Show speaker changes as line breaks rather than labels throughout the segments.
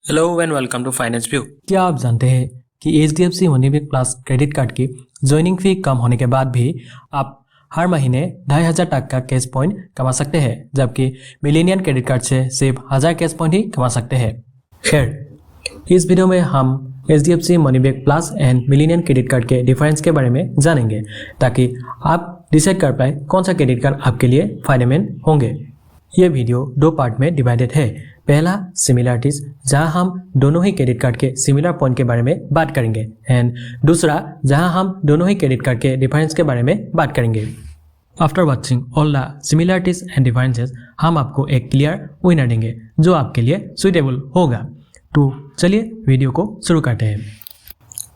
Hello and welcome to finance view.
क्या आप जानते हैं कि HDFC मनीबैक प्लस क्रेडिट कार्ड की ज्वाइनिंग फी कम होने के बाद भी आप हर महीने 2500 तक का कैश पॉइंट कमा सकते हैं, जबकि मिलेनियम क्रेडिट कार्ड से सिर्फ 1000 कैश पॉइंट ही कमा सकते हैं। खैर, इस वीडियो में हम HDFC मनीबैक plus and millennium credit card के डिफरेंस के बारे में जानेंगे, ताकि आप डिसाइड कर पाए कौन सा क्रेडिट कार्ड आपके लिए फायदेमंद होंगे। ये वीडियो दो पार्ट में डिवाइडेड है। पहला सिमिलरिटीज, जहां हम दोनों ही क्रेडिट कार्ड के सिमिलर पॉइंट के बारे में बात करेंगे, एंड दूसरा जहां हम दोनों ही क्रेडिट कार्ड के डिफरेंस के बारे में बात करेंगे। After watching all the similarities and differences, हम आपको एक क्लियर विनर देंगे जो आपके लिए सुइटेबल होगा। तो चलिए वीडियो को शुरू करते हैं।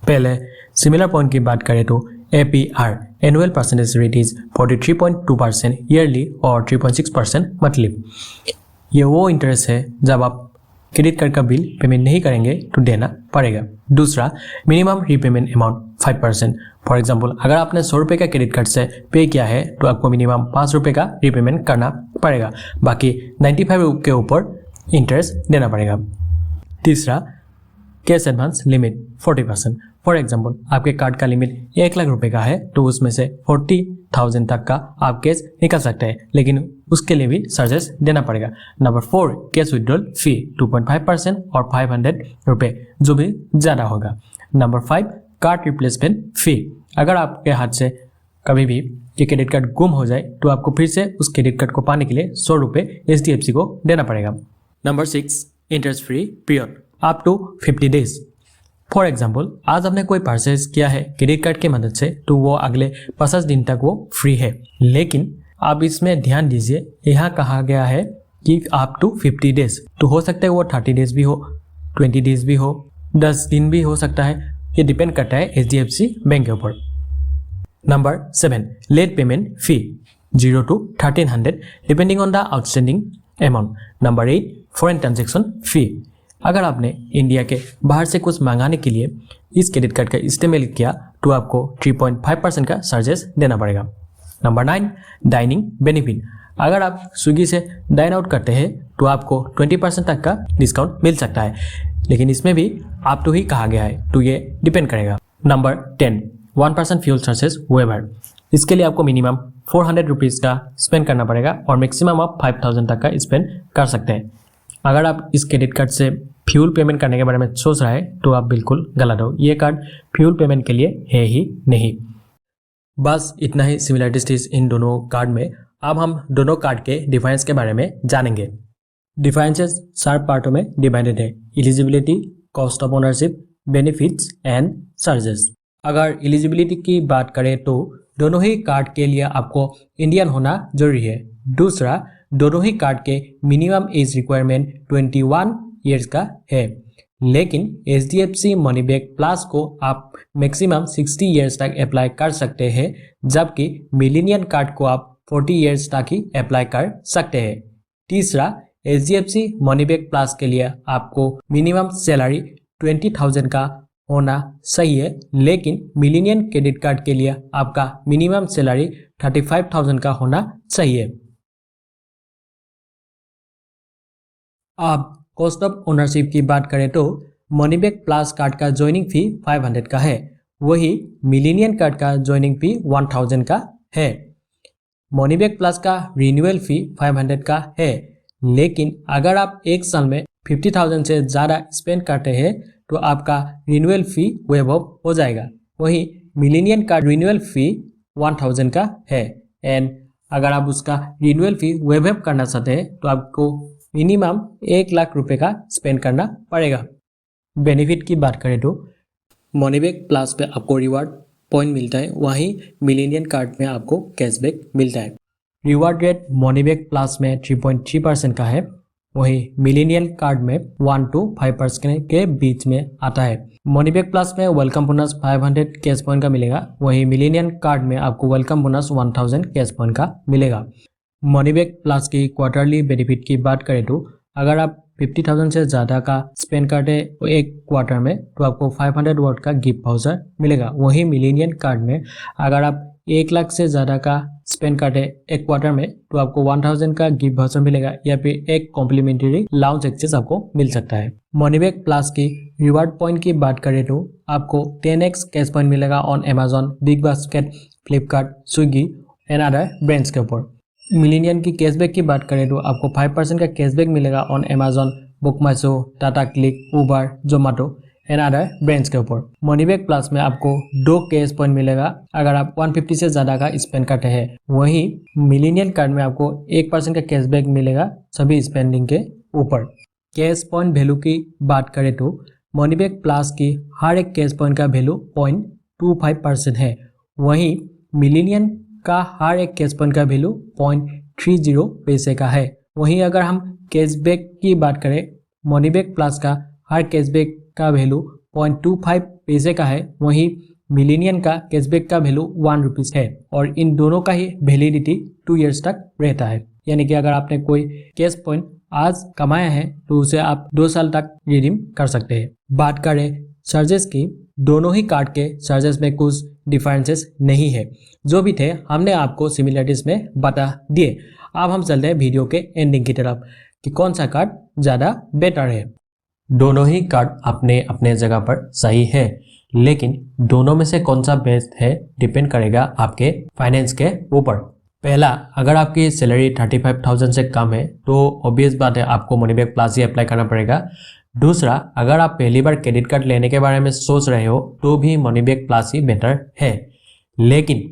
पहले सिमिलर पॉइंट की बात करें तो APR annual percentage rate is 43.2% yearly और 3.6% मंथली। ये वो इंटरेस्ट है जब आप क्रेडिट कार्ड का बिल पेमेंट नहीं करेंगे तो देना पड़ेगा। दूसरा, minimum repayment amount 5%। For example, अगर आपने 100 रुपये का क्रेडिट कार्ड से पे किया है तो आपको मिनिमम 5 रुपये का रीपेमेंट करना पड़ेगा, बाकी 95 के ऊपर इंटरेस्ट देना पड़ेगा। तीसरा, cash advance limit 40%। For example, आपके कार्ड का लिमिट 1 लाख रुपए का है तो उसमें से 40,000 तक का आप कैश निकाल सकते हैं, लेकिन उसके लिए भी चार्जेस देना पड़ेगा। नंबर 4, कैश विड्रॉल फी 2.5% और 500 रुपये, जो भी ज़्यादा होगा। नंबर 5, कार्ड रिप्लेसमेंट फी। अगर आपके हाथ से कभी भी ये क्रेडिट कार्ड गुम हो जाए तो आपको फिर से उस क्रेडिट कार्ड को पाने के लिए 100 रुपये HDFC को देना पड़ेगा। Number 6, interest free period up to 50 days. For example, आज आपने कोई परचेज किया है क्रेडिट कार्ड की मदद से तो वो अगले 50 दिन तक वो फ्री है, लेकिन आप इसमें ध्यान दीजिए, यहाँ कहा गया है कि अप टू 50 डेज। तो हो सकता है वो 30 डेज भी हो, 20 डेज भी हो, 10 दिन भी हो सकता है। ये डिपेंड करता है HDFC बैंक के ऊपर। Number 7, late payment fee 0 to 1300 depending on the outstanding amount. Number 8, foreign transaction fee. अगर आपने इंडिया के बाहर से कुछ मंगाने के लिए इस क्रेडिट कार्ड का इस्तेमाल किया तो आपको 3.5% का चार्जेस देना पड़ेगा। Number 9, dining benefit. अगर आप स्विगी से डाइन आउट करते हैं तो आपको 20% तक का डिस्काउंट मिल सकता है, लेकिन इसमें भी आप तो ही कहा गया है, तो ये डिपेंड करेगा। Number 10, 1% fuel charges waiver. इसके लिए आपको मिनिमम 400 रुपीज़ का स्पेंड करना पड़ेगा और मैक्सिमम आप 5000 तक का स्पेंड कर सकते हैं। अगर आप इस क्रेडिट कार्ड से फ्यूल पेमेंट करने के बारे में सोच रहे हैं तो आप बिल्कुल गलत हो। ये कार्ड फ्यूल पेमेंट के लिए है ही नहीं। बस इतना ही सिमिलरिटीज इन दोनों कार्ड में। अब हम दोनों कार्ड के डिफरेंस के बारे में जानेंगे। डिफरेंसेस 4 पार्टों में डिवाइडेड है: eligibility, cost of ownership, benefits and charges. अगर एलिजिबिलिटी की बात करें तो दोनों ही कार्ड के लिए आपको इंडियन होना जरूरी है। दूसरा, दोनों ही कार्ड के मिनिमम एज रिक्वायरमेंट 21 ईयर्स का है, लेकिन HDFC मनीबैक प्लस को आप मैक्सिमम 60 ईयर्स तक अप्लाई कर सकते हैं, जबकि मिलेनियम कार्ड को आप 40 ईयर्स तक ही अप्लाई कर सकते हैं। तीसरा, HDFC मनीबैक प्लस के लिए आपको मिनिमम सैलरी 20,000 का होना सही है, लेकिन मिलेनियम क्रेडिट कार्ड के लिए आपका मिनिमम सैलरी 35,000 का होना सही है। अब कॉस्ट ऑफ ओनरशिप की बात करें तो मनीबैक प्लस कार्ड का ज्वाइनिंग फी 500 का है, वही मिलेनियम कार्ड का ज्वाइनिंग फी 1000 का है। मनीबैक प्लस का रिन्यूअल फी 500 का है, लेकिन अगर आप एक साल में 50,000 से ज़्यादा स्पेंड करते हैं तो आपका रिन्यूअल फी वेव ऑफ हो जाएगा। वही मिलेनियम कार्ड रिन्यूअल फी 1000 का है, एंड अगर आप उसका रिन्यूअल फी वेव ऑफ करना चाहते हैं तो आपको मिनिमम 1 लाख रुपए का स्पेंड करना पड़ेगा। बेनिफिट की बात करें तो मनीबैक प्लस पे आपको रिवार्ड पॉइंट मिलता है, वहीं मिलेनियम कार्ड में आपको कैशबैक मिलता है। रिवार्ड रेट मनीबैक प्लस में 3.3% का है, वहीं मिलेनियम कार्ड में 1 to 5% के बीच में आता है। मनीबैक प्लस में वेलकम बोनस 500 कैश पॉइंट का मिलेगा, वहीं मिलेनियम कार्ड में आपको वेलकम बोनस 1000 कैश पॉइंट का मिलेगा। मनीबैक प्लस की क्वार्टरली बेनिफिट की बात करें तो अगर आप 50,000 से ज़्यादा का स्पेंड करते हैं एक क्वार्टर में तो आपको 500 वॉट का गिफ्ट वाउचर मिलेगा। वहीं मिलेनियम कार्ड में अगर आप 1 लाख से ज़्यादा का स्पेंड करते एक क्वार्टर में तो आपको 1000 का गिफ्ट वाउचर मिलेगा या फिर एक कॉम्प्लीमेंट्री लाउंज एक्सेस आपको मिल सकता है। मनीबैग प्लस की रिवार्ड पॉइंट की बात करें तो आपको 10x कैश पॉइंट मिलेगा on Amazon, big basket, Flipkart, Swiggy and other brands के ऊपर। मिलेनियन की कैशबैक की बात करें तो आपको 5% का कैशबैक मिलेगा on Amazon, book my show, Tata click, Uber, Zomato and other brands के ऊपर। मनीबैग प्लस में आपको 2 कैश पॉइंट मिलेगा अगर आप 150 से ज़्यादा का स्पेंड करते हैं। वहीं मिलेनियन कार्ड में आपको 1% का कैशबैक मिलेगा सभी स्पेंडिंग के ऊपर। कैश पॉइंट वैल्यू की बात करें तो मनीबैग प्लस की हर एक कैश पॉइंट का वैल्यू 0.25% है। वहीं मिलेनियन का हर एक कैश पॉइंट का वैल्यू 0.30 पैसे का है। वहीं अगर हम कैशबैक की बात करें, मनीबैग प्लस का हर कैशबैक का वैल्यू 0.25 पैसे का है। वहीं मिलेनियन का कैशबैक का वैल्यू 1 रुपीज़ है और इन दोनों का ही वैलिडिटी 2 इयर्स तक रहता है। यानी कि अगर आपने कोई कैश पॉइंट आज कमाया है तो उसे आप 2 साल तक रिडीम कर सकते हैं। बात करें चार्जेस की, दोनों ही कार्ड के चार्जेस में कुछ डिफरेंसेस नहीं है। जो भी थे हमने आपको सिमिलरिटीज में बता दिए। अब हम चलते हैं वीडियो के एंडिंग की तरफ कि कौन सा कार्ड ज़्यादा बेटर है। दोनों ही कार्ड अपने अपने जगह पर सही है, लेकिन दोनों में से कौन सा बेस्ट है डिपेंड करेगा आपके फाइनेंस के ऊपर। पहला, अगर आपकी सैलरी 35,000 से कम है तो ऑब्वियस बात है आपको मनीबैग प्लस ही अप्लाई करना पड़ेगा। दूसरा, अगर आप पहली बार क्रेडिट कार्ड लेने के बारे में सोच रहे हो तो भी मनीबैग प्लस ही बेटर है। लेकिन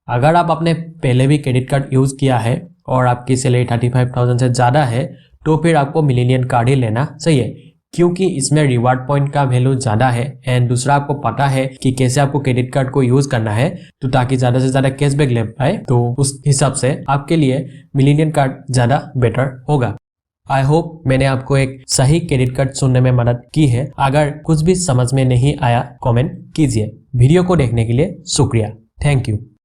अगर आप अपने पहले भी क्रेडिट कार्ड यूज़ किया है और आपकी सैलरी 35,000 से ज़्यादा है तो फिर आपको मिलेनियन कार्ड ही लेना चाहिए, क्योंकि इसमें रिवार्ड पॉइंट का वैल्यू ज़्यादा है एंड दूसरा आपको पता है कि कैसे आपको क्रेडिट कार्ड को यूज़ करना है तो ताकि ज़्यादा से ज़्यादा कैशबैक ले पाए। तो उस हिसाब से आपके लिए मिलेनियन कार्ड ज़्यादा बेटर होगा। आई होप मैंने आपको एक सही क्रेडिट कार्ड चुनने में मदद की है। अगर कुछ भी समझ में नहीं आया कमेंट कीजिए। वीडियो को देखने के लिए शुक्रिया। Thank you.